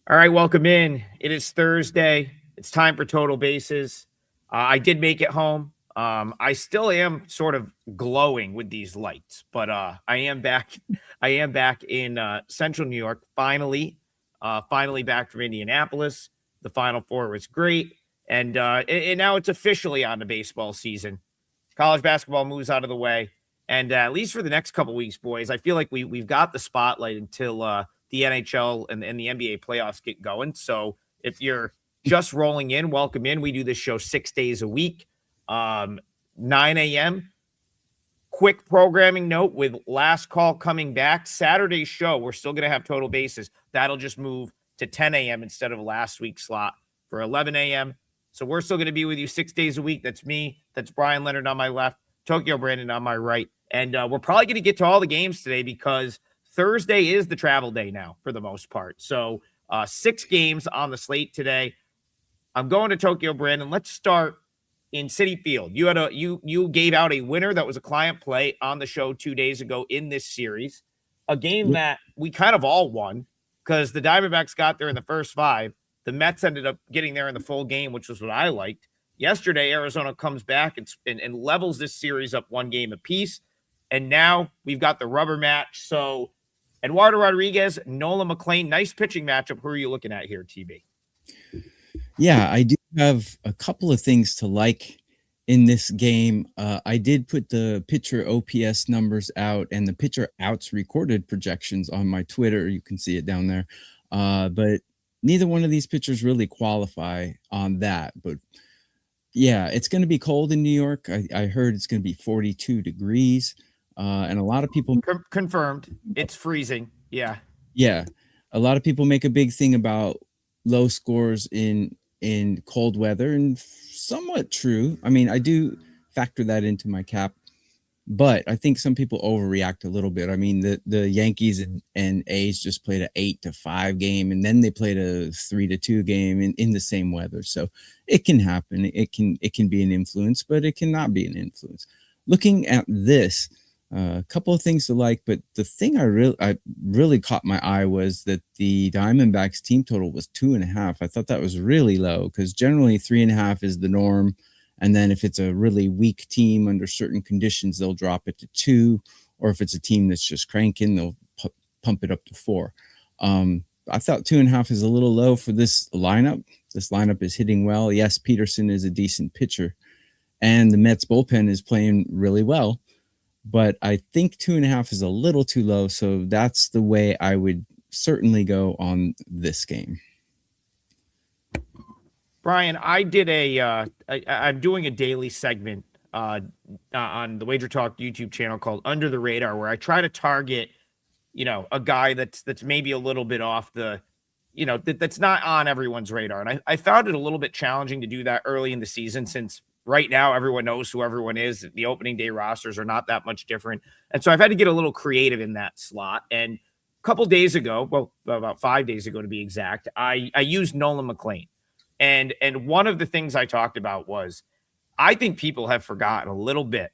All right, welcome in. It is Thursday. It's time for Total Bases. I did make it home. I still am sort of glowing with these lights, but I am back. I am back in Central New York. Finally back from Indianapolis. The Final Four was great, and now it's officially on the baseball season. College basketball moves out of the way, and at least for the next couple weeks, boys, I feel like we've got the spotlight until the NHL and the NBA playoffs get going. So if you're just rolling in, welcome in. We do this show 6 days a week, 9 a.m. Quick programming note with last call coming back. Saturday's show, we're still going to have Total Bases. That'll just move to 10 a.m. instead of last week's slot for 11 a.m. So we're still going to be with you 6 days a week. That's me. That's Bryan Leonard on my left, Tokyo Brandon on my right. And we're probably going to get to all the games today because Thursday is the travel day now for the most part. So 6 games on the slate today. I'm going to Tokyo Brandon. Let's start in Citi Field. You gave out a winner that was a client play on the show 2 days ago in this series. A game that we kind of all won because the Diamondbacks got there in the first 5. The Mets ended up getting there in the full game, which was what I liked. Yesterday, Arizona comes back and levels this series up 1 game apiece. And now we've got the rubber match. So Eduardo Rodriguez, Nolan McLean, nice pitching matchup. Who are you looking at here, TB? Yeah, I do have a couple of things to like in this game. I did put the pitcher OPS numbers out and the pitcher outs recorded projections on my Twitter. You can see it down there. But neither one of these pitchers really qualify on that. But yeah, it's going to be cold in New York. I heard it's going to be 42 degrees. And a lot of people confirmed it's freezing. Yeah. A lot of people make a big thing about low scores in cold weather, and somewhat true. I mean, I do factor that into my cap, but I think some people overreact a little bit. I mean, the Yankees and A's just played an 8-5 game, and then they played a 3-2 game in the same weather. So it can happen. It can be an influence, but it cannot be an influence. Looking at this, a couple of things to like, but the thing I really caught my eye was that the Diamondbacks team total was 2.5. I thought that was really low because generally 3.5 is the norm. And then if it's a really weak team under certain conditions, they'll drop it to 2. Or if it's a team that's just cranking, they'll pump it up to 4. I thought 2.5 is a little low for this lineup. This lineup is hitting well. Yes, Peterson is a decent pitcher, and the Mets bullpen is playing really well. But I think 2.5 is a little too low. So that's the way I would certainly go on this game. Brian, I'm doing a daily segment on the WagerTalk YouTube channel called Under the Radar, where I try to target, a guy that's maybe a little bit off the, that's not on everyone's radar. And I found it a little bit challenging to do that early in the season since right now everyone knows who everyone is. The opening day rosters are not that much different. And so I've had to get a little creative in that slot. And a couple days ago, well, about 5 days ago to be exact, I used Nolan McLean. And one of the things I talked about was I think people have forgotten a little bit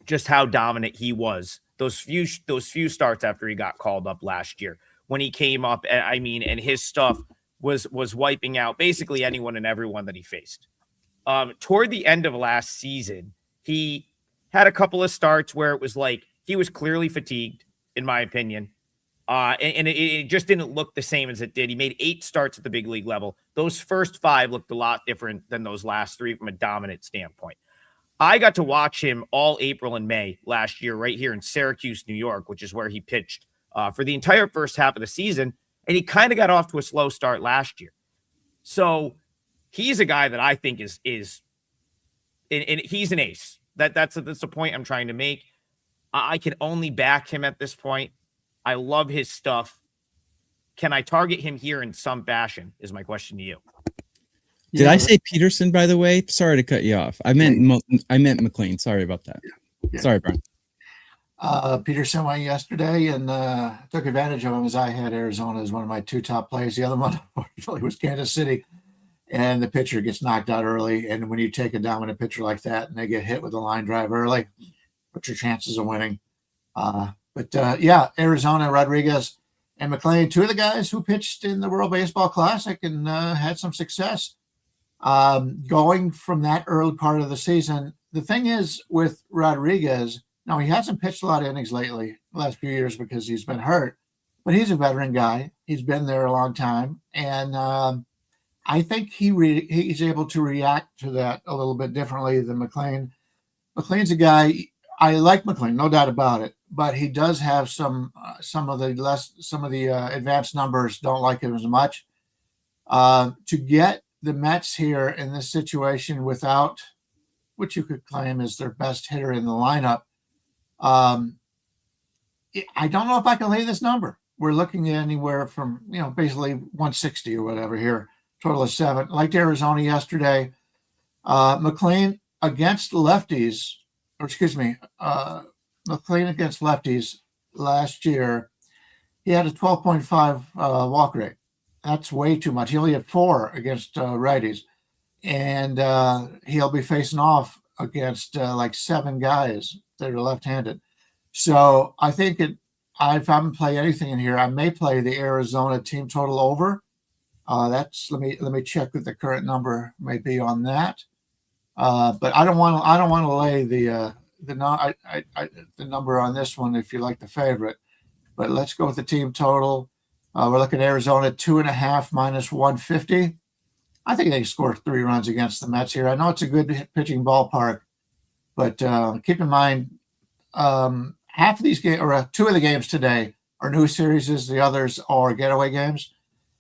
just how dominant he was those few starts after he got called up last year when he came up. And his stuff was wiping out basically anyone and everyone that he faced. Toward the end of last season, he had a couple of starts where it was like he was clearly fatigued, in my opinion. And it just didn't look the same as it did. He made 8 starts at the big league level. Those first 5 looked a lot different than those last 3 from a dominant standpoint. I got to watch him all April and May last year right here in Syracuse, New York, which is where he pitched for the entire first half of the season. And he kind of got off to a slow start last year. So he's a guy that I think is and he's an ace. That's the point I'm trying to make. I can only back him at this point. I love his stuff. Can I target him here in some fashion is my question to you. Did I say Peterson, by the way? Sorry to cut you off. I meant McLean. Sorry about that. Yeah. Sorry, Brian. Peterson went yesterday and took advantage of him as I had Arizona as one of my 2 top plays. The other one, unfortunately, was Kansas City. And the pitcher gets knocked out early. And when you take a dominant pitcher like that and they get hit with a line drive early, what's your chances of winning? Arizona, Rodriguez, and McLean, two of the guys who pitched in the World Baseball Classic and had some success. Going from that early part of the season, the thing is with Rodriguez, now he hasn't pitched a lot of innings lately, the last few years because he's been hurt, but he's a veteran guy. He's been there a long time, and I think he's able to react to that a little bit differently than McLean. McLean's a guy, I like McLean, no doubt about it, but he does have some of the advanced numbers don't like him as much. To get the Mets here in this situation without what you could claim is their best hitter in the lineup, I don't know if I can lay this number. We're looking at anywhere from, basically 160 or whatever here, total of 7. Like Arizona yesterday, McLean against lefties, McLean against lefties last year, he had a 12.5 walk rate. That's way too much. He only had 4 against righties, and he'll be facing off against like 7 guys that are left-handed. So I think if I'm going to play anything in here, I may play the Arizona team total over. Let me check what the current number may be on that. But I don't want to lay the number on this one if you like the favorite. But let's go with the team total. We're looking at Arizona 2.5 minus 150. I think they score 3 runs against the Mets here. I know it's a good pitching ballpark, but keep in mind, half of these games, or 2 of the games today, are new series. The others are getaway games.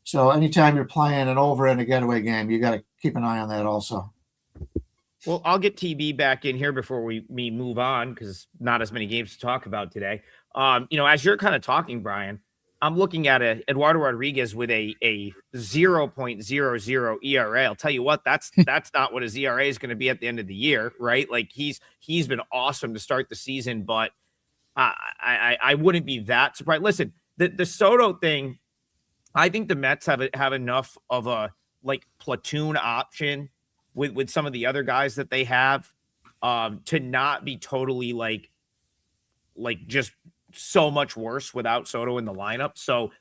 So anytime you're playing an over in a getaway game, you got to keep an eye on that also. Well, I'll get TB back in here before we move on because not as many games to talk about today. As you're kind of talking, Brian, I'm looking at Eduardo Rodriguez with a 0.00 ERA. I'll tell you what, that's not what his ERA is going to be at the end of the year, right? Like he's been awesome to start the season, but I wouldn't be that surprised. Listen, the Soto thing, I think the Mets have enough of a like platoon option with some of the other guys that they have to not be totally like just so much worse without Soto in the lineup. So,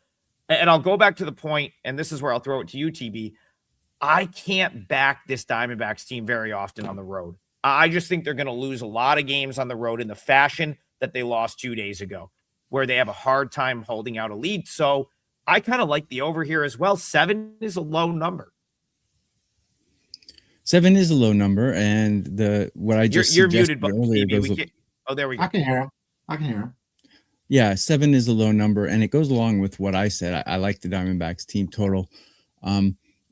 and I'll go back to the point, and this is where I'll throw it to you, TB. I can't back this Diamondbacks team very often on the road. I just think they're going to lose a lot of games on the road in the fashion that they lost 2 days ago, where they have a hard time holding out a lead. So I kind of like the over here as well. 7 is a low number. 7 is a low number, and what I just you're muted, but earlier there we go. I can hear him. Yeah, 7 is a low number, and it goes along with what I said. I like the Diamondbacks team total.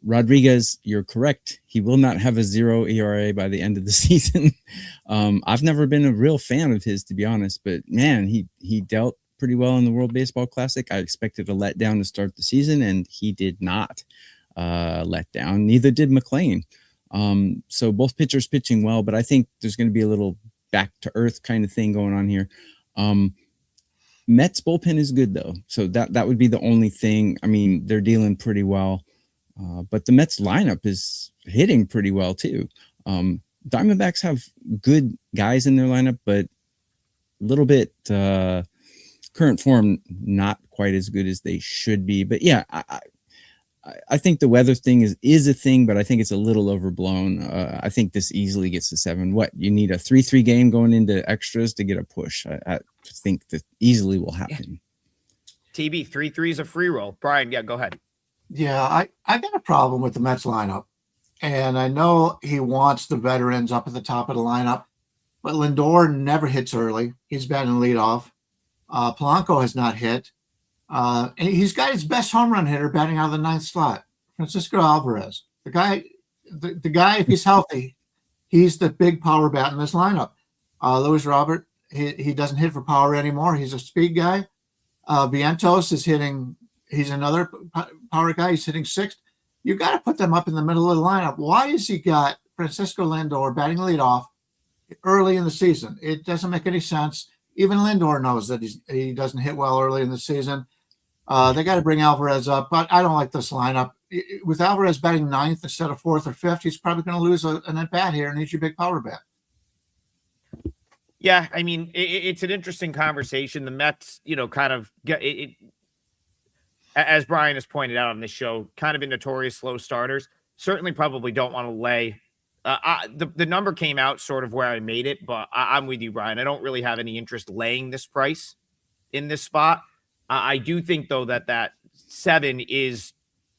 Rodriguez, you're correct. He will not have a 0 ERA by the end of the season. I've never been a real fan of his, to be honest, but man, he dealt pretty well in the World Baseball Classic. I expected a letdown to start the season, and he did not let down. Neither did McLean. So both pitchers pitching well, but I think there's going to be a little back to earth kind of thing going on here. Mets bullpen is good though. So that would be the only thing. I mean, they're dealing pretty well. But the Mets lineup is hitting pretty well too. Diamondbacks have good guys in their lineup, but a little bit current form not quite as good as they should be. But yeah, I think the weather thing is a thing, but I think it's a little overblown. I think this easily gets to 7. What, you need a 3-3 game going into extras to get a push? I think that easily will happen. Yeah. TB 3-3 is a free roll. Brian, yeah, go ahead. Yeah, I got a problem with the Mets lineup, and I know he wants the veterans up at the top of the lineup, but Lindor never hits early. He's batting leadoff. Polanco has not hit. And he's got his best home run hitter batting out of the 9th slot, Francisco Alvarez. The guy, if he's healthy, he's the big power bat in this lineup. Luis Robert, he doesn't hit for power anymore. He's a speed guy. Vientos is hitting. He's another power guy. He's hitting 6th. You got to put them up in the middle of the lineup. Why has he got Francisco Lindor batting leadoff early in the season? It doesn't make any sense. Even Lindor knows that he doesn't hit well early in the season. They got to bring Alvarez up, but I don't like this lineup. With Alvarez batting 9th instead of 4th or 5th, he's probably going to lose an at-bat here and needs your big power bat. Yeah, I mean, it's an interesting conversation. The Mets, kind of get it. as Brian has pointed out on this show, kind of been notorious slow starters. Certainly probably don't want to lay. The number came out sort of where I made it, but I'm with you, Brian. I don't really have any interest laying this price in this spot. I do think, though, that 7 is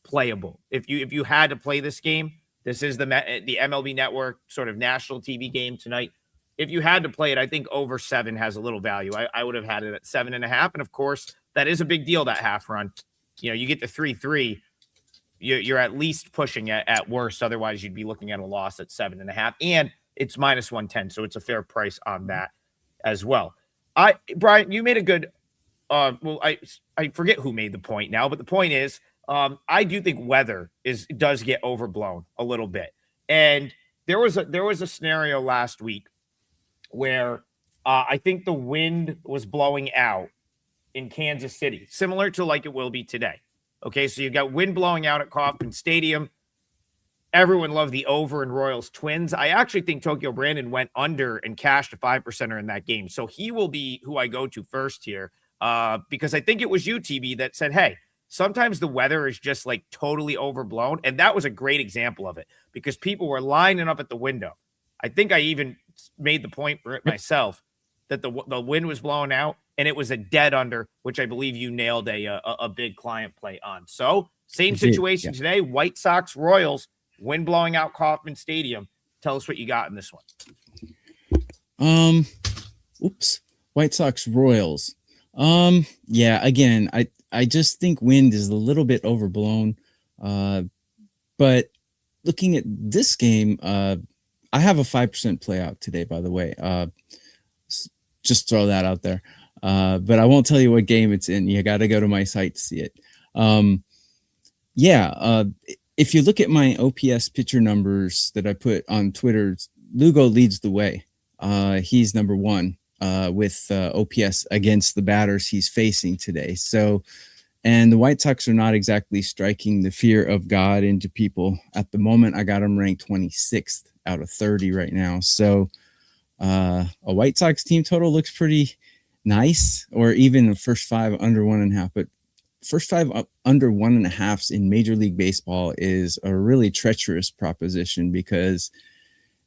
playable. If you had to play this game, this is the MLB Network sort of national TV game tonight. If you had to play it, I think over 7 has a little value. I would have had it at 7.5. And of course, that is a big deal, that half run. You get to 3-3, you're at least pushing at worst. Otherwise, you'd be looking at a loss at 7.5. And it's minus 110. So it's a fair price on that as well. Brian, you made a good, I forget who made the point now, but the point is, I do think weather does get overblown a little bit. And there was a scenario last week where I think the wind was blowing out in Kansas City, similar to like it will be today. Okay, so you've got wind blowing out at Kauffman Stadium. Everyone loved the over in Royals Twins. I actually think Tokyo Brandon went under and cashed a 5%er in that game. So he will be who I go to first here, because I think it was you, TB, that said, hey, sometimes the weather is just like totally overblown. And that was a great example of it because people were lining up at the window. I think I even made the point for it myself that the wind was blowing out and it was a dead under, which I believe you nailed a big client play on. So same situation today, White Sox Royals, wind blowing out Kauffman Stadium. Tell us what you got in this one. White Sox Royals. Yeah, again, I just think wind is a little bit overblown. But looking at this game, I have a 5% play out today, by the way. Just throw that out there. But I won't tell you what game it's in. You got to go to my site to see it. If you look at my OPS pitcher numbers that I put on Twitter, Lugo leads the way. He's number 1 with OPS against the batters he's facing today. So, and the White Sox are not exactly striking the fear of God into people at the moment. I got them ranked 26th out of 30 right now. So a White Sox team total looks pretty nice, or even the first 5 under 1.5, but first 5 up under 1.5s in Major League Baseball is a really treacherous proposition because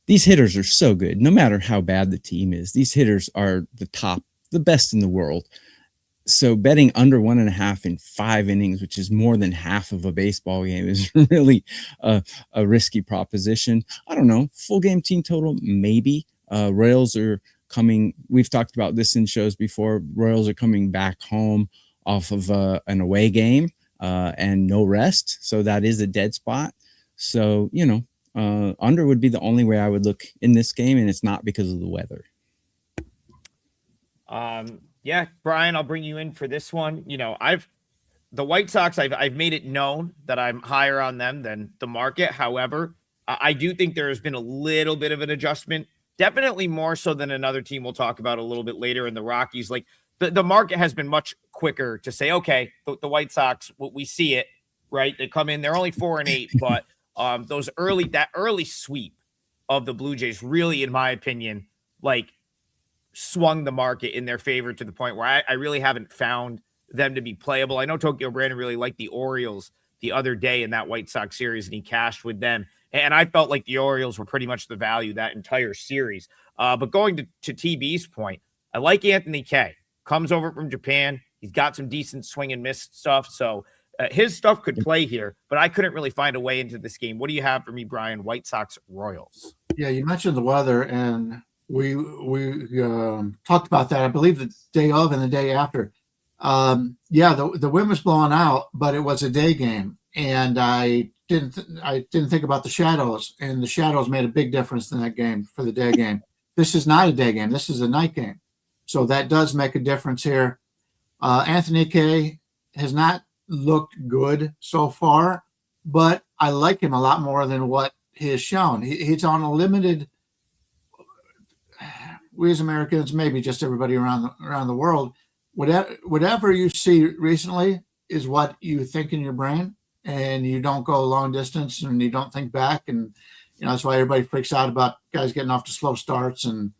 these hitters are so good. No matter how bad the team is, these hitters are the best in the world. So betting under 1.5 in 5 innings, which is more than half of a baseball game, is really a risky proposition. I don't know. Full game team total, maybe. Royals are coming. We've talked about this in shows before. Royals are coming back home off of an away game and no rest. So that is a dead spot. So, under would be the only way I would look in this game, and it's not because of the weather. Yeah, Brian, I'll bring you in for this one. The White Sox, I've made it known that I'm higher on them than the market. However, I do think there has been a little bit of an adjustment, definitely more so than another team we'll talk about a little bit later in the Rockies. Like the market has been much quicker to say, okay, the White Sox, we see it, right? They come in, they're only 4-8, but that early sweep of the Blue Jays really, in my opinion, like swung the market in their favor to the point where I really haven't found them to be playable. I know Tokyo Brandon really liked the Orioles the other day in that White Sox series, and he cashed with them. And I felt like the Orioles were pretty much the value that entire series. But going to TB's point, I like Anthony Kay. Comes over from Japan. He's got some decent swing and miss stuff. So his stuff could play here, but I couldn't really find a way into this game. What do you have for me, Brian? White Sox Royals. Yeah, you mentioned the weather, and we talked about that, I believe, the day of and the day after. The wind was blowing out, but it was a day game, and I didn't think about the shadows, and the shadows made a big difference in that game for the day game. This is not a day game. This is a night game. So that does make a difference here. Anthony Kay has not looked good so far, but I like him a lot more than what he has shown. He's on a limited. We as Americans, maybe just everybody around the world, whatever you see recently is what you think in your brain, and you don't go long distance and you don't think back. And that's why everybody freaks out about guys getting off to slow starts and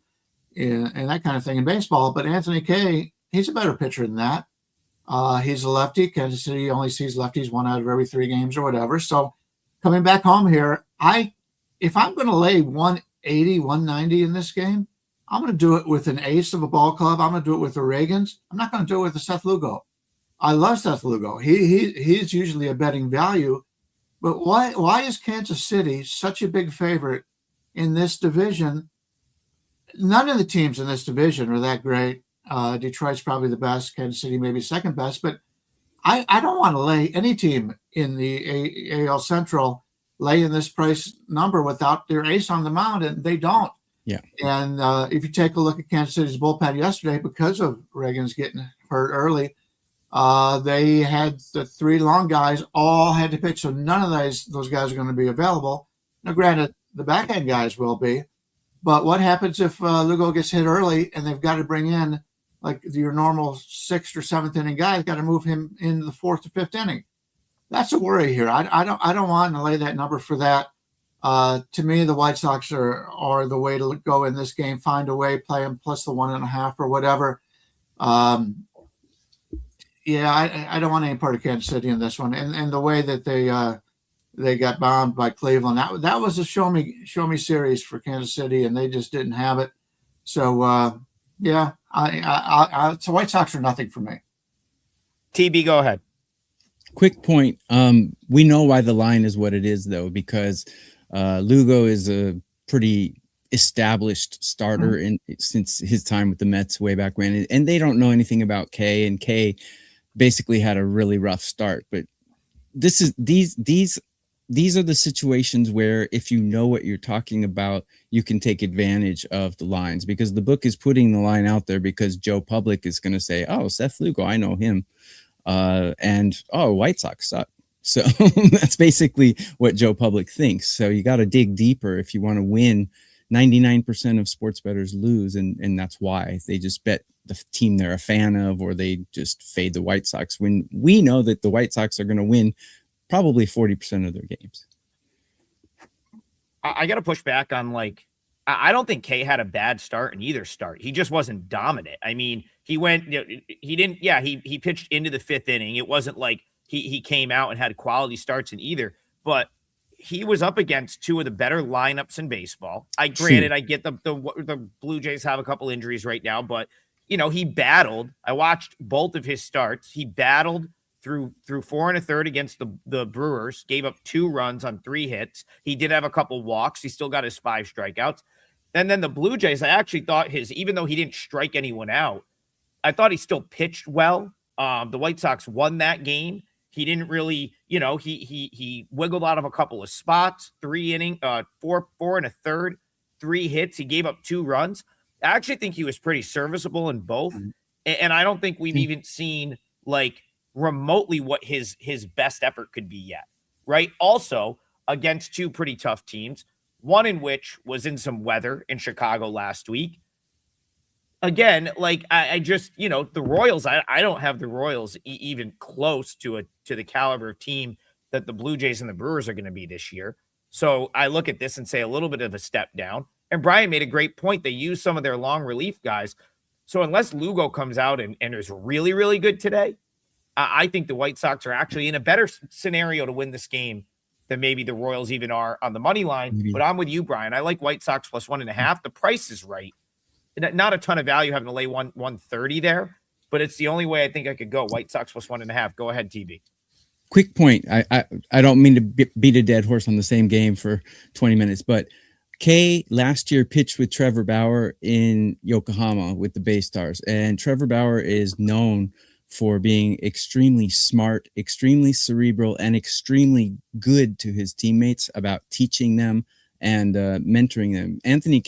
that kind of thing in baseball. But Anthony Kay, he's a better pitcher than that. He's a lefty. Kansas City only sees lefties 1 out of every 3 games or whatever. So coming back home here, if I'm going to lay 180, 190 in this game, I'm going to do it with an ace of a ball club. I'm going to do it with the Reagans. I'm not going to do it with the Seth Lugo. I love Seth Lugo. He's usually a betting value. But why is Kansas City such a big favorite in this division? None of the teams in this division are that great. Detroit's probably the best. Kansas City maybe second best. But I don't want to lay any team in the AL Central lay in this price number without their ace on the mound, and they don't. Yeah. And if you take a look at Kansas City's bullpen yesterday, because of Reagan's getting hurt early, they had the 3 long guys all had to pitch, so none of those guys are going to be available. Now, granted, the back end guys will be, but what happens if Lugo gets hit early and they've got to bring in like your normal 6th or 7th inning guy? Got to move him into the 4th or 5th inning. That's a worry here. I don't want to lay that number for that. To me, the White Sox are the way to go in this game. Find a way, play them plus the 1.5 or whatever. Yeah, I don't want any part of Kansas City in this one. And the way that they got bombed by Cleveland, that was a show me series for Kansas City, and they just didn't have it. So yeah, so White Sox are nothing for me. TB, go ahead. Quick point. We know why the line is what it is, though, because Lugo is a pretty established starter since his time with the Mets way back when, and they don't know anything about K, and K basically had a really rough start. But these are the situations where if you know what you're talking about, you can take advantage of the lines, because the book is putting the line out there because Joe Public is going to say, oh, Seth Lugo, I know him. And White Sox suck. So that's basically what Joe Public thinks. So you got to dig deeper if you want to win. 99% of sports bettors lose, and that's why they just bet the team they're a fan of, or they just fade the White Sox when we know that the White Sox are going to win probably 40% of their games. I got to push back on, like, I don't think K had a bad start in either start. He just wasn't dominant. I mean, he pitched into the 5th inning. It wasn't like he came out and had quality starts in either, but he was up against 2 of the better lineups in baseball. I get the Blue Jays have a couple injuries right now, but he battled. I watched both of his starts. He battled through 4 1/3 against the Brewers, gave up 2 runs on 3 hits. He did have a couple walks. He still got his 5 strikeouts. And then the Blue Jays, I actually thought even though he didn't strike anyone out, I thought he still pitched well. The White Sox won that game. He didn't really, he wiggled out of a couple of spots, 4 1/3, 3 hits. He gave up 2 runs. I actually think he was pretty serviceable in both. And I don't think we've even seen like remotely what his best effort could be yet. Right. Also against 2 pretty tough teams, one in which was in some weather in Chicago last week. Again, like I just, the Royals, I don't have the Royals even close to the caliber of team that the Blue Jays and the Brewers are going to be this year. So I look at this and say a little bit of a step down. And Brian made a great point. They use some of their long relief guys. So unless Lugo comes out and is really, really good today, I think the White Sox are actually in a better scenario to win this game than maybe the Royals even are on the money line. Mm-hmm. But I'm with you, Brian. I like White Sox plus 1.5. The price is right. Not a ton of value having to lay 130 there, but it's the only way I think I could go. White Sox plus 1.5. Go ahead, TB. Quick point. I don't mean to beat a dead horse on the same game for 20 minutes, but Kay last year pitched with Trevor Bauer in Yokohama with the Bay Stars, and Trevor Bauer is known for being extremely smart, extremely cerebral, and extremely good to his teammates about teaching them and mentoring them. Anthony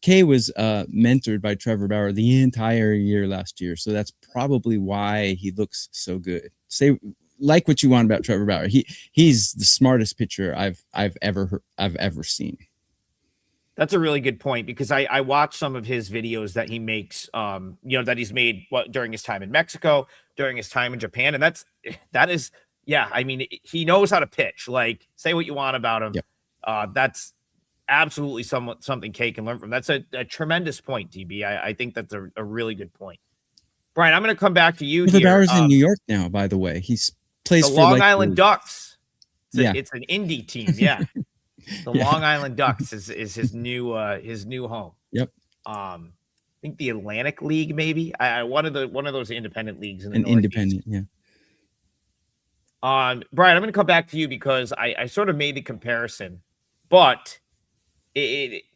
Kay was mentored by Trevor Bauer the entire year last year, so that's probably why he looks so good. Say like what you want about Trevor Bauer. He's the smartest pitcher I've ever seen. That's a really good point, because I watched some of his videos that he makes, that he's made during his time in Mexico, during his time in Japan. And that is, I mean, he knows how to pitch. Like, say what you want about him. Yep. That's absolutely something Kay can learn from. That's a tremendous point, DB. I think that's a really good point. Brian, I'm going to come back to you The here. Bauer's in New York now, by the way. He's plays the for Long like Island Ducks. Yeah. It's an indie team. Yeah. The Yeah. Long Island Ducks is his new home. Yep. I think the Atlantic League, maybe. One of those independent leagues in the Northeast. Independent, yeah. Brian, I'm going to come back to you because I sort of made the comparison, but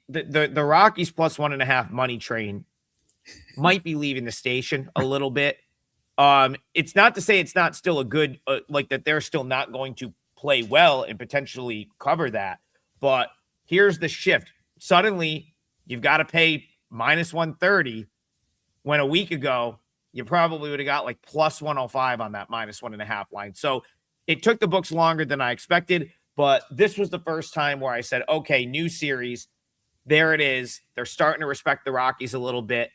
the Rockies plus 1.5 money train might be leaving the station a little bit. It's not to say it's not still a good, like that they're still not going to play well and potentially cover that. But here's the shift. Suddenly, you've got to pay minus 130 when a week ago, you probably would have got like plus 105 on that minus 1.5 line. So it took the books longer than I expected, but this was the first time where I said, okay, new series. There it is. They're starting to respect the Rockies a little bit.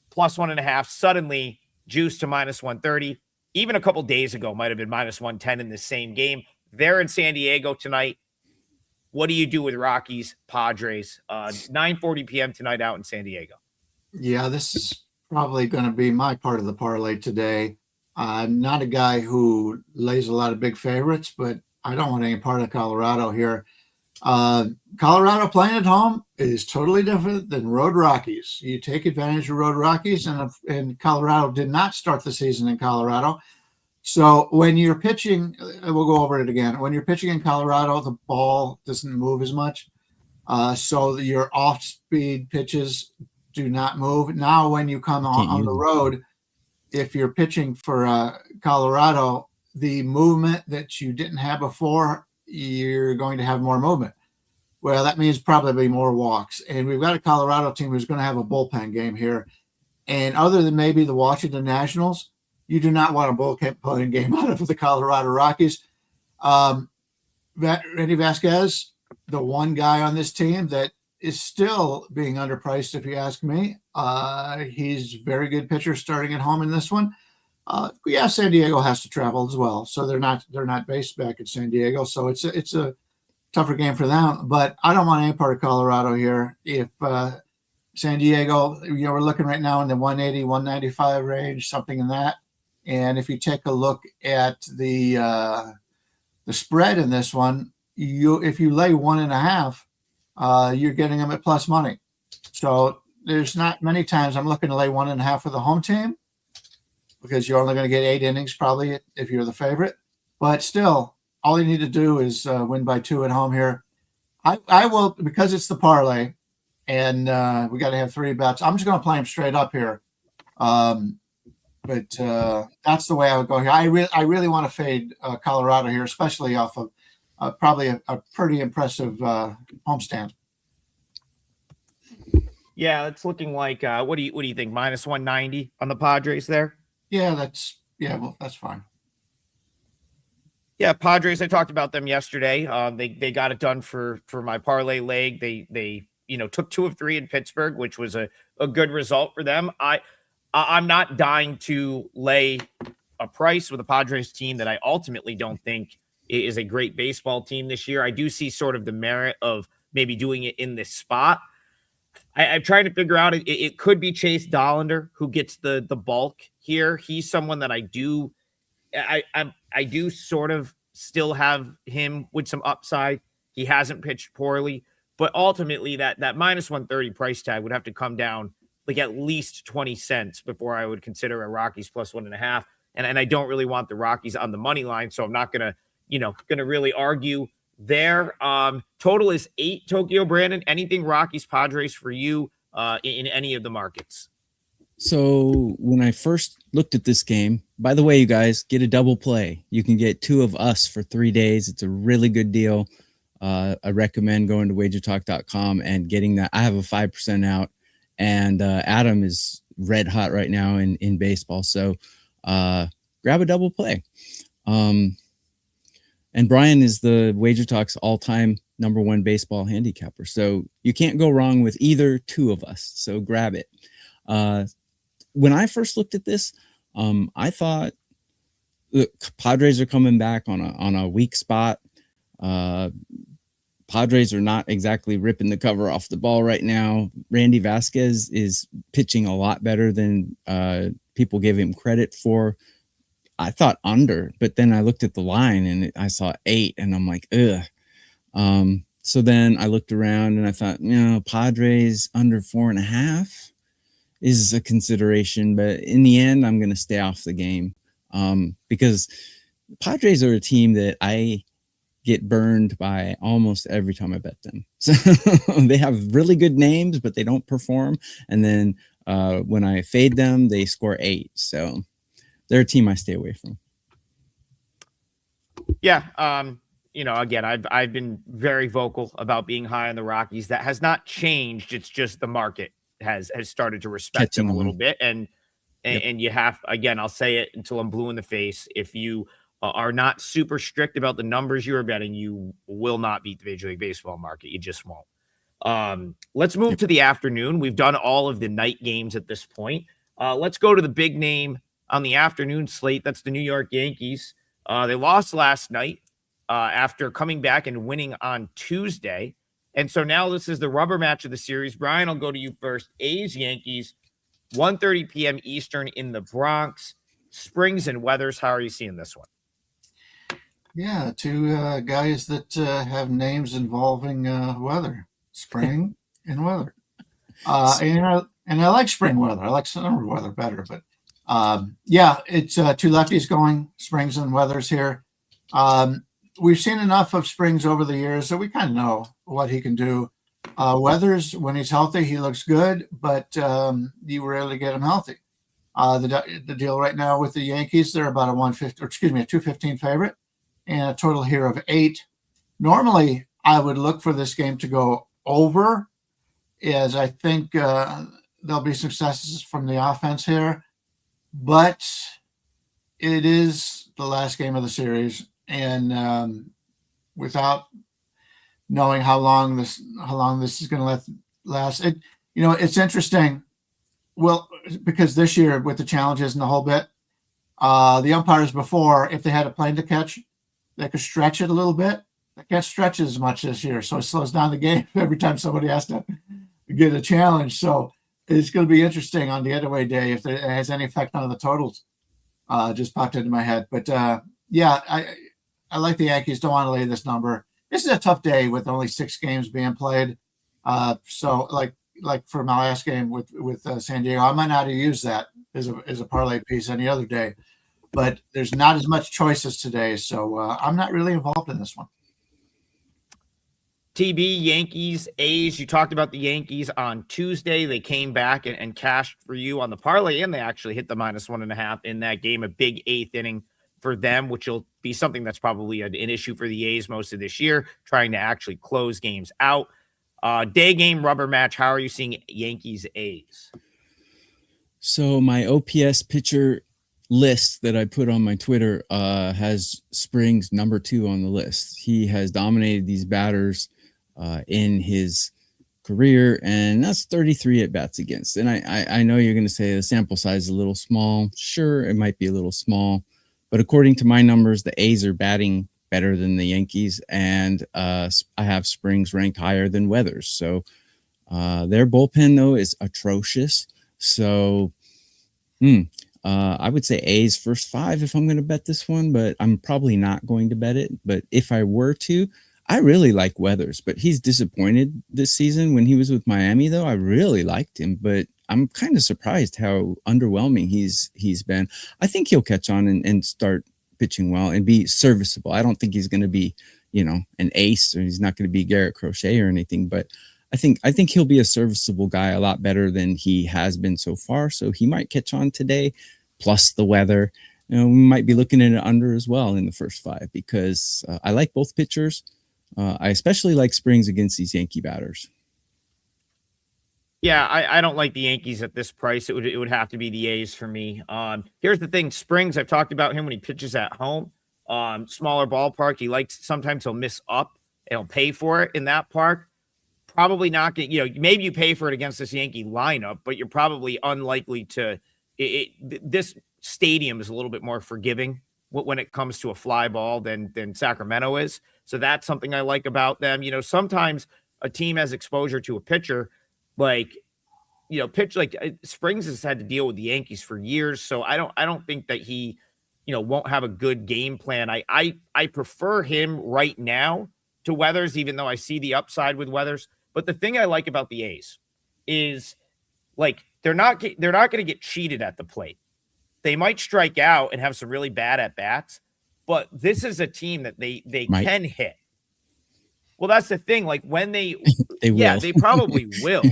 Plus 1.5, suddenly juiced to minus 130. Even a couple days ago, might have been minus 110 in the same game. They're in San Diego tonight. What do you do with Rockies, Padres? 9:40 p.m. tonight out in San Diego. Yeah, this is probably going to be my part of the parlay today. I'm not a guy who lays a lot of big favorites, but I don't want any part of Colorado here. Colorado playing at home is totally different than Road Rockies. You take advantage of Road Rockies, and Colorado did not start the season in Colorado. So when you're pitching, we'll go over it again. When you're pitching in Colorado, the ball doesn't move as much. So your off-speed pitches do not move. Now, when you come on the road, if you're pitching for Colorado, the movement that you didn't have before, you're going to have more movement. Well, that means probably more walks. And we've got a Colorado team who's going to have a bullpen game here. And other than maybe the Washington Nationals, you do not want a bullpen game out of the Colorado Rockies. Randy Vasquez, the one guy on this team that is still being underpriced, if you ask me. He's a very good pitcher starting at home in this one. Yeah, San Diego has to travel as well, so they're not based back in San Diego, so it's a tougher game for them. But I don't want any part of Colorado here. If San Diego, we're looking right now in the 180, 195 range, something in that. And if you take a look at the spread in this one, if you lay 1.5, you're getting them at plus money. So there's not many times I'm looking to lay 1.5 for the home team, because you're only going to get 8 innings probably if you're the favorite. But still, all you need to do is win by 2 at home here. I will, because it's the parlay, and we got to have 3 bets. I'm just going to play them straight up here. But that's the way I would go here. I really want to fade Colorado here, especially off of probably a pretty impressive homestand. Yeah, it's looking like what do you think? Minus 190 on the Padres there? Yeah, that's fine. Yeah, Padres. I talked about them yesterday. They got it done for my parlay leg. They took 2 of 3 in Pittsburgh, which was a good result for them. I'm not dying to lay a price with a Padres team that I ultimately don't think is a great baseball team this year. I do see sort of the merit of maybe doing it in this spot. I'm trying to figure out, it could be Chase Dollander who gets the bulk here. He's someone that I do sort of still have him with some upside. He hasn't pitched poorly, but ultimately that minus 130 price tag would have to come down like at least 20 cents before I would consider a Rockies plus 1.5. And I don't really want the Rockies on the money line, so I'm not gonna really argue there. Total is 8. Tokyo, Brandon. Anything Rockies Padres for you in any of the markets? So when I first looked at this game, by the way, you guys get a double play. You can get 2 of us for 3 days. It's a really good deal. I recommend going to WagerTalk.com and getting that. I have a 5% out, and Adam is red hot right now in baseball. So grab a double play. And Brian is the WagerTalk's all-time #1 baseball handicapper. So you can't go wrong with either 2 of us. So grab it. When I first looked at this, I thought the Padres are coming back on a weak spot. Padres are not exactly ripping the cover off the ball right now. Randy Vasquez is pitching a lot better than people give him credit for. I thought under, but then I looked at the line and I saw 8, and I'm like, ugh. So then I looked around and I thought, Padres under 4.5 is a consideration, but in the end, I'm going to stay off the game because Padres are a team that I get burned by almost every time I bet them. So they have really good names, but they don't perform. And then when I fade them, they score 8. So they're a team I stay away from. Yeah. Again, I've been very vocal about being high on the Rockies. That has not changed. It's just the market has started to respect them a little bit. And you have, again, I'll say it until I'm blue in the face. If you are not super strict about the numbers you are betting, you will not beat the Major League Baseball market. You just won't. Let's move to the afternoon. We've done all of the night games at this point. Let's go to the big name on the afternoon slate. That's the New York Yankees. They lost last night after coming back and winning on Tuesday. And so now this is the rubber match of the series. Brian, I'll go to you first. A's, Yankees, 1:30 p.m. Eastern in the Bronx. Springs and Weathers, how are you seeing this one? Yeah, two guys that have names involving weather, spring and weather. And I like spring weather. I like summer weather better, but it's two lefties going, Springs and Weathers here. We've seen enough of Springs over the years that we kind of know what he can do. Weathers, when he's healthy, he looks good, but you rarely get him healthy. The deal right now with the Yankees, they're about a 215 favorite and a total here of 8. Normally, I would look for this game to go over, as I think there'll be successes from the offense here. But it is the last game of the series, and without knowing how long this is going to last, it's interesting. Well, because this year with the challenges and the whole bit, the umpires before, if they had a plane to catch, they could stretch it a little bit. They can't stretch as much this year, so it slows down the game every time somebody has to get a challenge. So it's going to be interesting on the getaway day if it has any effect on the totals. Just popped into my head. But I like the Yankees. Don't want to lay this number. This is a tough day with only 6 games being played. So like for my last game with San Diego, I might not have used that as a parlay piece any other day. But there's not as much choices today, so I'm not really involved in this one. TB, Yankees, A's. You talked about the Yankees on Tuesday. They came back and cashed for you on the parlay, and they actually hit the -1.5 in that game, a big 8th inning for them, which will be something that's probably an issue for the A's most of this year, trying to actually close games out. Day game rubber match. How are you seeing Yankees, A's? So my OPS pitcher list that I put on my Twitter has Springs number 2 on the list. He has dominated these batters in his career, and that's 33 at bats against. And I know you're going to say the sample size is a little small. Sure, it might be a little small, but according to my numbers, the A's are batting better than the Yankees, and I have Springs ranked higher than Weathers. So their bullpen though is atrocious. So I would say A's first 5 if I'm going to bet this one, but I'm probably not going to bet it. But if I were to, I really like Weathers, but he's disappointed this season. When he was with Miami, though, I really liked him, but I'm kind of surprised how underwhelming he's been. I think he'll catch on and start pitching well and be serviceable. I don't think he's going to be, an ace, or he's not going to be Garrett Crochet or anything, but I think he'll be a serviceable guy, a lot better than he has been so far. So he might catch on today, plus the weather. We might be looking at it under as well in the first 5 because I like both pitchers. I especially like Springs against these Yankee batters. Yeah, I don't like the Yankees at this price. It would have to be the A's for me. Here's the thing. Springs, I've talked about him when he pitches at home. Smaller ballpark. Sometimes he'll miss up and he'll pay for it in that park. Probably not get, maybe you pay for it against this Yankee lineup, but you're probably unlikely to. This stadium is a little bit more forgiving when it comes to a fly ball than Sacramento is. So that's something I like about them. Sometimes a team has exposure to a pitcher, like, Springs has had to deal with the Yankees for years. So I don't think that he, won't have a good game plan. I prefer him right now to Weathers, even though I see the upside with Weathers. But the thing I like about the A's is, like, they're not going to get cheated at the plate. They might strike out and have some really bad at bats, but this is a team that they can hit. Well, that's the thing. Like, when they will. they probably will.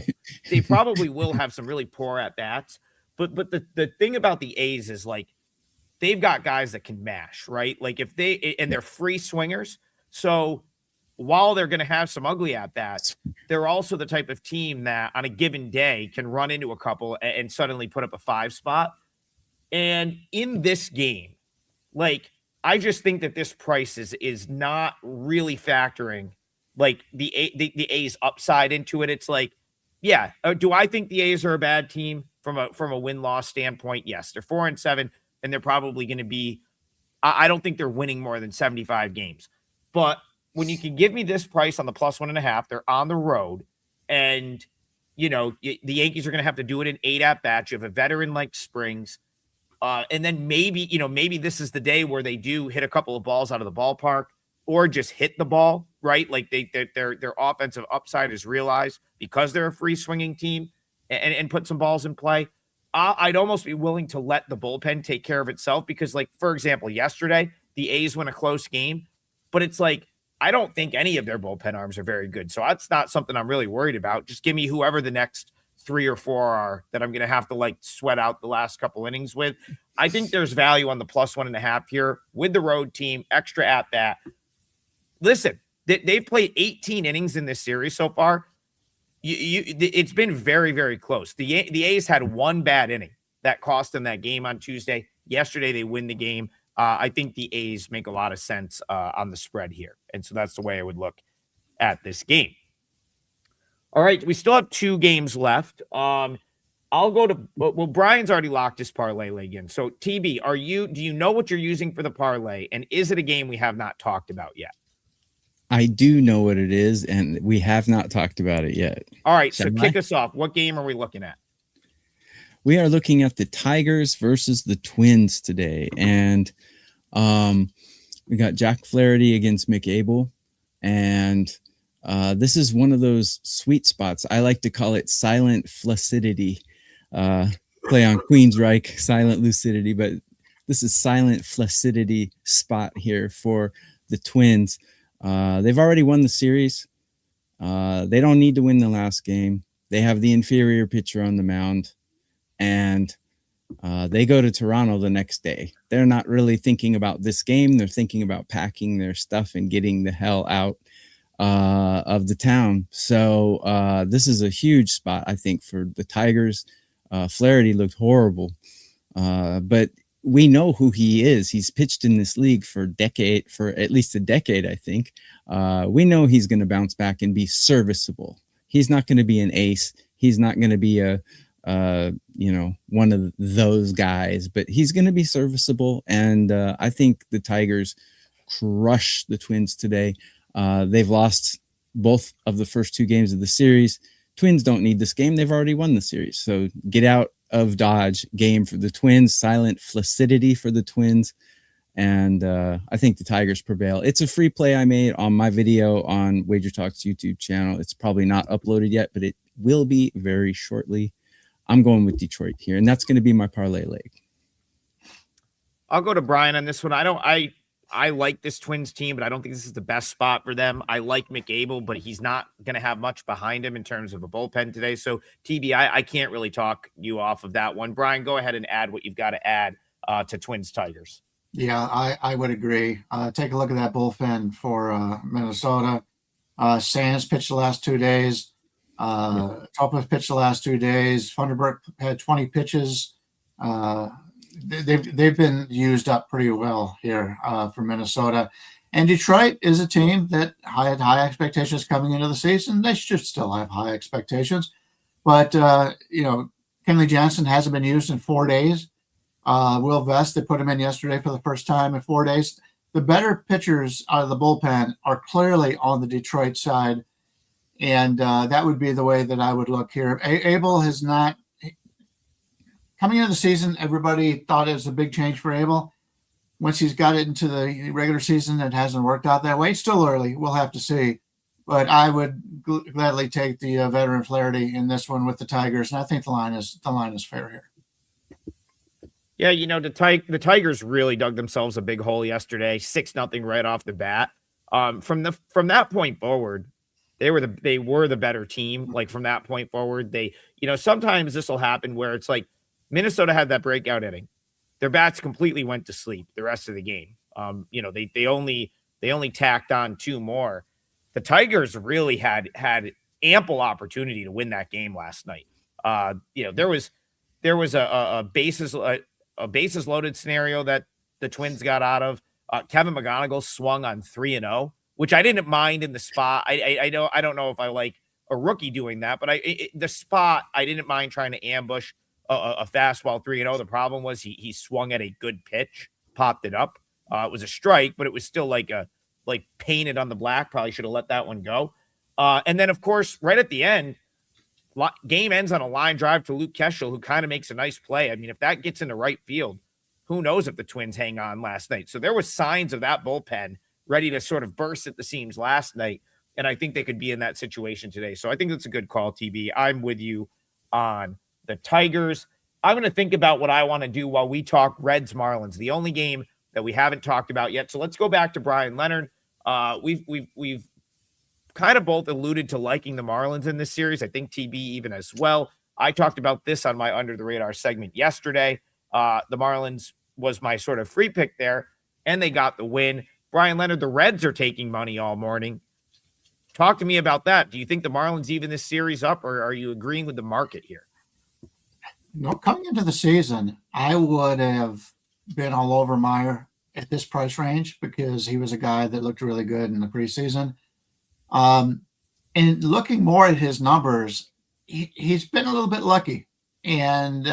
They probably will have some really poor at bats. But the thing about the A's is, like, they've got guys that can mash, right? Like, and they're free swingers. So while they're going to have some ugly at bats, they're also the type of team that on a given day can run into a couple and suddenly put up a 5 spot. And in this game, like, I just think that this price is not really factoring, like, the A's upside into it. It's like, yeah, do I think the A's are a bad team from a win-loss standpoint? Yes, they're 4-7, and they're probably going to be. I don't think they're winning more than 75 games. But when you can give me this price on the +1.5, they're on the road, and the Yankees are going to have to do it in 8 at bats. You have a veteran like Springs. And then maybe this is the day where they do hit a couple of balls out of the ballpark or just hit the ball, right? Like, their offensive upside is realized because they're a free swinging team and put some balls in play. I'd almost be willing to let the bullpen take care of itself because, like, for example, yesterday, the A's win a close game, but it's like, I don't think any of their bullpen arms are very good. So that's not something I'm really worried about. Just give me whoever the next 3 or 4 are that I'm going to have to, like, sweat out the last couple innings with. I think there's value on the +1.5 here with the road team, extra at bat. Listen, they've played 18 innings in this series so far. It's been very, very close. The A's had one bad inning that cost them that game on Tuesday. Yesterday, they win the game. I think the A's make a lot of sense on the spread here. And so that's the way I would look at this game. All right, we still have 2 games left. I'll go to Brian's already locked his parlay leg in. So TB, do you know what you're using for the parlay, and is it a game we have not talked about yet? I do know what it is, and we have not talked about it yet. All right, so kick us off. What game are we looking at? We are looking at the Tigers versus the Twins today, and we got Jack Flaherty against Mick Abel, and this is one of those sweet spots. I like to call it silent flaccidity. Play on Queensryche, silent lucidity, but this is silent flaccidity spot here for the Twins. They've already won the series. They don't need to win the last game. They have the inferior pitcher on the mound, and they go to Toronto the next day. They're not really thinking about this game. They're thinking about packing their stuff and getting the hell out of the town. So this is a huge spot, I think, for the Tigers. Flaherty looked horrible, but we know who he is. He's pitched in this league for at least a decade, I think. We know he's going to bounce back and be serviceable. He's not going to be an ace. He's not going to be one of those guys, but he's going to be serviceable. And I think the Tigers crush the Twins today. They've lost both of the first 2 games of the series. Twins don't need this game. They've already won the series. So get out of Dodge game for the Twins, silent flaccidity for the Twins. And I think the Tigers prevail. It's a free play I made on my video on WagerTalk's YouTube channel. It's probably not uploaded yet, but it will be very shortly. I'm going with Detroit here, and that's going to be my parlay leg. I'll go to Brian on this one. I like this Twins team, but I don't think this is the best spot for them. I like Mick Abel, but he's not going to have much behind him in terms of a bullpen today. So, TB, I can't really talk you off of that one. Brian, go ahead and add what you've got to add to Twins Tigers. Yeah, I would agree. Take a look at that bullpen for Minnesota. Sands pitched the last 2 days. Topaz pitched the last 2 days. Funderburk had 20 pitches. They've been used up pretty well here for Minnesota. And Detroit is a team that had high expectations coming into the season. They should still have high expectations. But, Kenley Jansen hasn't been used in 4 days. Will Vest, they put him in yesterday for the first time in 4 days. The better pitchers out of the bullpen are clearly on the Detroit side, and that would be the way that I would look here. Abel has not coming into the season. Everybody thought it was a big change for Abel. Once he's got it into the regular season, it hasn't worked out that way. It's still early. We'll have to see. But I would gladly take the veteran Flaherty in this one with the Tigers, and I think the line is fair here. Yeah, the Tigers really dug themselves a big hole yesterday, 6-0 right off the bat. From that point forward, they were the better team. Like from that point forward, they, sometimes this will happen where it's like Minnesota had that breakout inning. Their bats completely went to sleep the rest of the game. They only tacked on 2 more. The Tigers really had ample opportunity to win that game last night. There was a bases loaded scenario that the Twins got out of. Kevin McGonigal swung on 3-0, which I didn't mind in the spot. I don't know if I like a rookie doing that, but the spot I didn't mind trying to ambush a fastball 3-0. The problem was he swung at a good pitch, popped it up. It was a strike, but it was still like painted on the black. Probably should have let that one go. And then, of course, right at the end, game ends on a line drive to Luke Keschel, who kind of makes a nice play. I mean, if that gets into right field, who knows if the Twins hang on last night. So there was signs of that bullpen ready to sort of burst at the seams last night, and I think they could be in that situation today. So I think that's a good call, TB. I'm with you on the Tigers. I'm going to think about what I want to do while we talk Reds-Marlins, the only game that we haven't talked about yet. So let's go back to Bryan Leonard. We've kind of both alluded to liking the Marlins in this series. I think TB even as well. I talked about this on my Under the Radar segment yesterday. The Marlins was my sort of free pick there, and they got the win. Bryan Leonard, the Reds are taking money all morning. Talk to me about that. Do you think the Marlins even this series up, or are you agreeing with the market here? No, coming into the season, I would have been all over Meyer at this price range because he was a guy that looked really good in the preseason. And looking more at his numbers, he's been a little bit lucky. And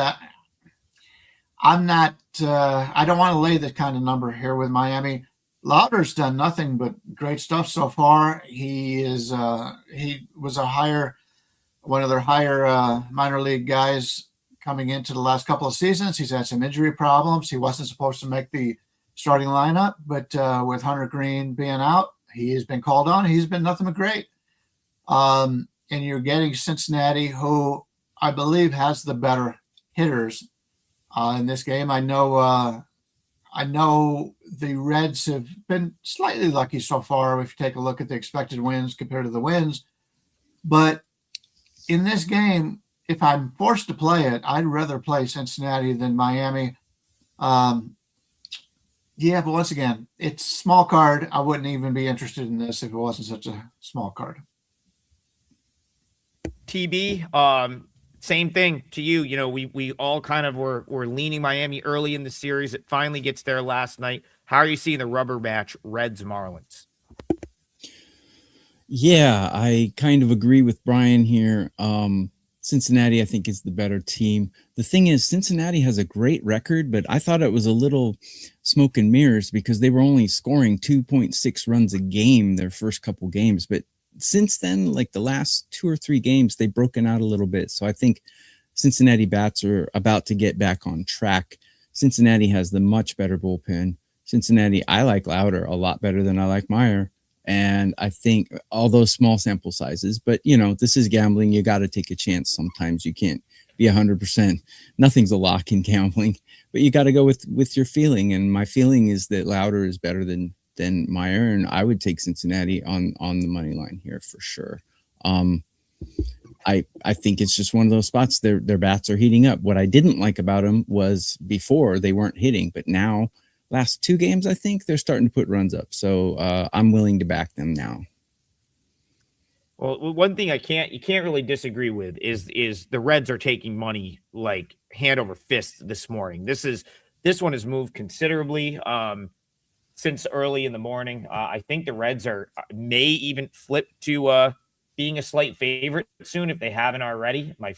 I'm not, I don't want to lay that kind of number here with Miami. Lauder's done nothing but great stuff so far. He was one of their higher minor league guys coming into the last couple of seasons. He's had some injury problems. He wasn't supposed to make the starting lineup, but with Hunter Green being out, he has been called on. He's been nothing but great. And you're getting Cincinnati, who I believe has the better hitters in this game. I know the Reds have been slightly lucky so far if you take a look at the expected wins compared to the wins. But in this game, if I'm forced to play it, I'd rather play Cincinnati than Miami. Yeah, but once again, it's small card. I wouldn't even be interested in this if it wasn't such a small card. TB, same thing to you. We all kind of were leaning Miami early in the series. It finally gets there last night. How are you seeing the rubber match Reds-Marlins? Yeah, I kind of agree with Brian here. Cincinnati, I think, is the better team. The thing is, Cincinnati has a great record, but I thought it was a little smoke and mirrors because they were only scoring 2.6 runs a game their first couple games. But since then, like the last 2 or 3 games, they've broken out a little bit. So I think Cincinnati bats are about to get back on track. Cincinnati has the much better bullpen. Cincinnati, I like Lauder a lot better than I like Meyer. And I think all those small sample sizes, but this is gambling. You got to take a chance. Sometimes you can't be 100%. Nothing's a lock in gambling, but you got to go with your feeling. And my feeling is that Lauder is better than Meyer. And I would take Cincinnati on the money line here for sure. I think it's just one of those spots. Their bats are heating up. What I didn't like about them was before they weren't hitting, but now last 2 games, I think they're starting to put runs up. So I'm willing to back them now. Well, one thing you can't really disagree with is the Reds are taking money like hand over fist this morning. This one has moved considerably since early in the morning. I think the Reds may even flip to being a slight favorite soon if they haven't already. My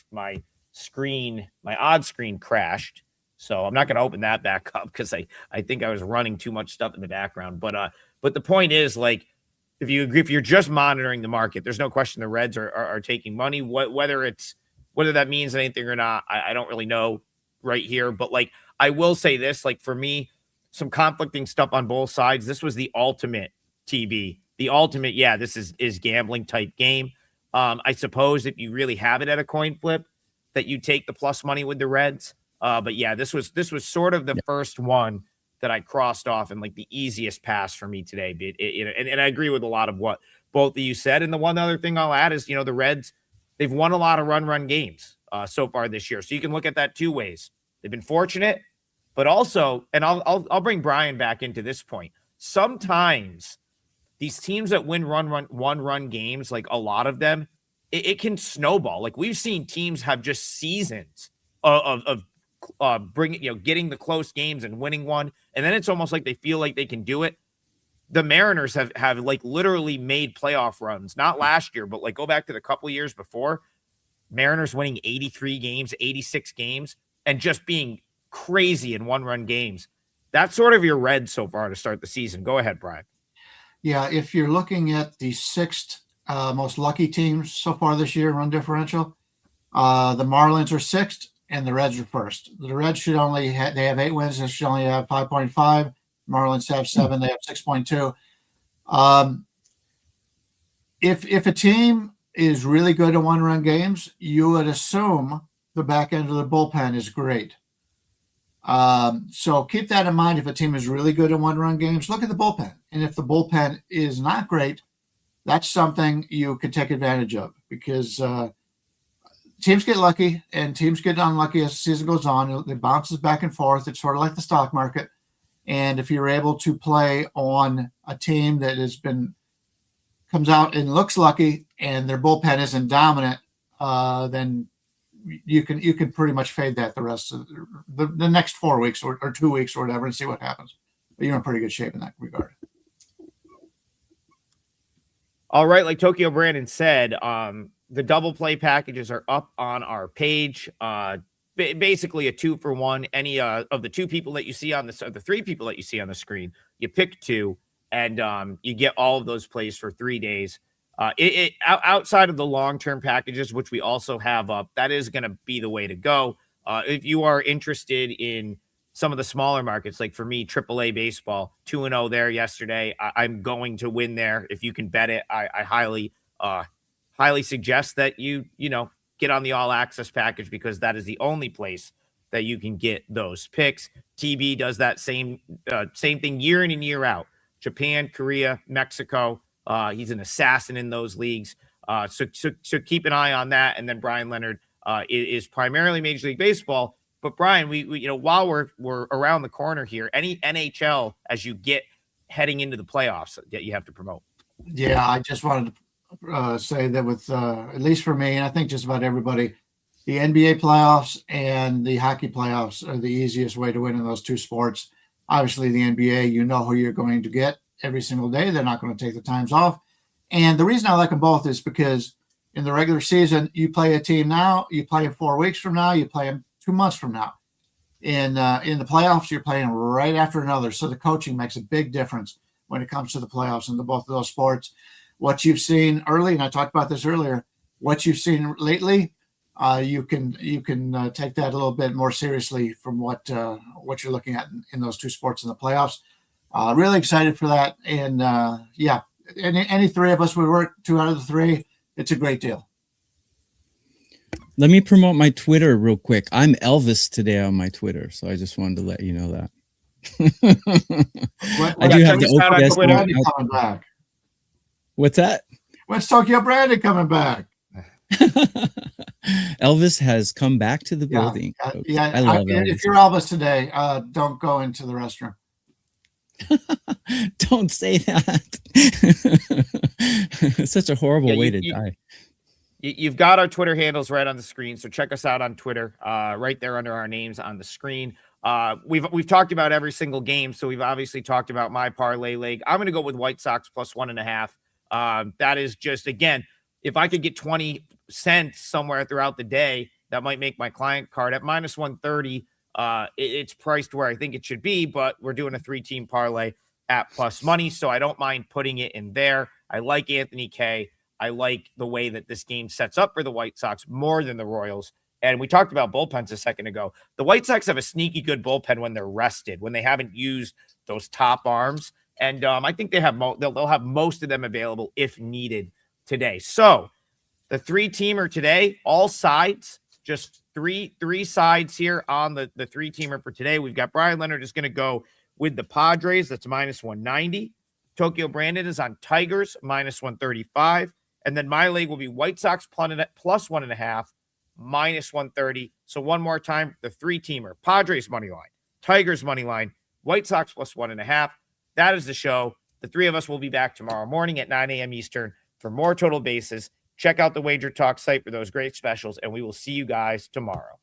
odds screen crashed. So I'm not going to open that back up because I think I was running too much stuff in the background. But the point is, like, if you're just monitoring the market, there's no question the Reds are taking money. Whether that means anything or not, I don't really know right here. But like, I will say this, like, for me, some conflicting stuff on both sides. This was the ultimate TB, the ultimate. Yeah, this is gambling type game. I suppose if you really have it at a coin flip, that you take the plus money with the Reds. But yeah, this was sort of the first one that I crossed off and like the easiest pass for me today. And I agree with a lot of what both of you said. And the one other thing I'll add is, the Reds, they've won a lot of run games so far this year. So you can look at that two ways. They've been fortunate, but also, and I'll bring Bryan back into this point. Sometimes these teams that win one run games, like a lot of them, it can snowball. Like we've seen teams have just seasons of getting the close games and winning one, and then it's almost like they feel like they can do it. The Mariners have like literally made playoff runs, not last year, but like go back to the couple years before. Mariners winning 83 games, 86 games, and just being crazy in one-run games. That's sort of your Reds so far to start the season. Go ahead, Bryan. Yeah, if you're looking at the sixth most lucky teams so far this year, run differential, the Marlins are sixth and the Reds are first. The Reds should only they have 8 wins. They should only have 5.5. Marlins have 7. They have 6.2. If a team is really good at one-run games, you would assume the back end of the bullpen is great. So keep that in mind. If a team is really good at one-run games, look at the bullpen. And if the bullpen is not great, that's something you could take advantage of because teams get lucky and teams get unlucky as the season goes on. It bounces back and forth. It's sort of like the stock market. And if you're able to play on a team that comes out and looks lucky and their bullpen isn't dominant, then you can pretty much fade that the rest of the next 4 weeks or 2 weeks or whatever and see what happens. But you're in pretty good shape in that regard. All right, like Tokyo Brandon said, the double play packages are up on our page. Basically a 2-for-1. Any of the 2 people that you see on the 3 people that you see on the screen, you pick 2, and you get all of those plays for 3 days. Outside of the long-term packages, which we also have up, that is going to be the way to go. If you are interested in some of the smaller markets, like for me, AAA baseball, 2-0 there yesterday. I'm going to win there. If you can bet it, I highly suggest that you get on the all access package because that is the only place that you can get those picks. TB does that same thing year in and year out. Japan, Korea, Mexico. He's an assassin in those leagues. So keep an eye on that. And then Bryan Leonard is primarily Major League Baseball. But Bryan, we while we're around the corner here, any NHL as you get heading into the playoffs that you have to promote? Yeah, I just wanted to say that with at least for me, and I think just about everybody, the NBA playoffs and the hockey playoffs are the easiest way to win in those 2 sports. Obviously, the NBA, you know who you're going to get every single day. They're not going to take the times off. And the reason I like them both is because in the regular season, you play a team now, you play them 4 weeks from now, you play them 2 months from now. In the playoffs, you're playing right after another. So the coaching makes a big difference when it comes to the playoffs in both of those sports. What you've seen early, and I talked about this earlier, what you've seen lately, you can take that a little bit more seriously from what you're looking at in those 2 sports in the playoffs. Really excited for that. And yeah, any 3 of us would work 2 out of the 3. It's a great deal. Let me promote my Twitter real quick. I'm Elvis today on my Twitter, so I just wanted to let you know that. I do have the OPS coming back. What's that? When's Tokyo Brandon coming back? Elvis has come back to the building. Yeah, I love Elvis. If you're Elvis today, don't go into the restroom. Don't say that. It's such a horrible way to die. You've got our Twitter handles right on the screen, so check us out on Twitter, right there under our names on the screen. We've talked about every single game, so we've obviously talked about my parlay leg. I'm going to go with White Sox plus 1.5. That is just, again, if I could get 20 cents somewhere throughout the day, that might make my client card at minus 130. It's priced where I think it should be, but we're doing a 3-team parlay at plus money, so I don't mind putting it in there. I like Anthony Kay. I like the way that this game sets up for the White Sox more than the Royals. And we talked about bullpens a second ago. The White Sox have a sneaky good bullpen when they're rested, when they haven't used those top arms. And I think they have they'll have most of them available if needed today. So the 3-teamer today, all sides, just three sides here on the 3-teamer for today. We've got Bryan Leonard is going to go with the Padres. That's minus 190. Tokyo Brandon is on Tigers, minus 135. And then my leg will be White Sox plus 1.5, minus 130. So one more time, the 3-teamer, Padres money line, Tigers money line, White Sox plus 1.5. That is the show. The three of us will be back tomorrow morning at 9 a.m. Eastern for more total bases. Check out the WagerTalk site for those great specials, and we will see you guys tomorrow.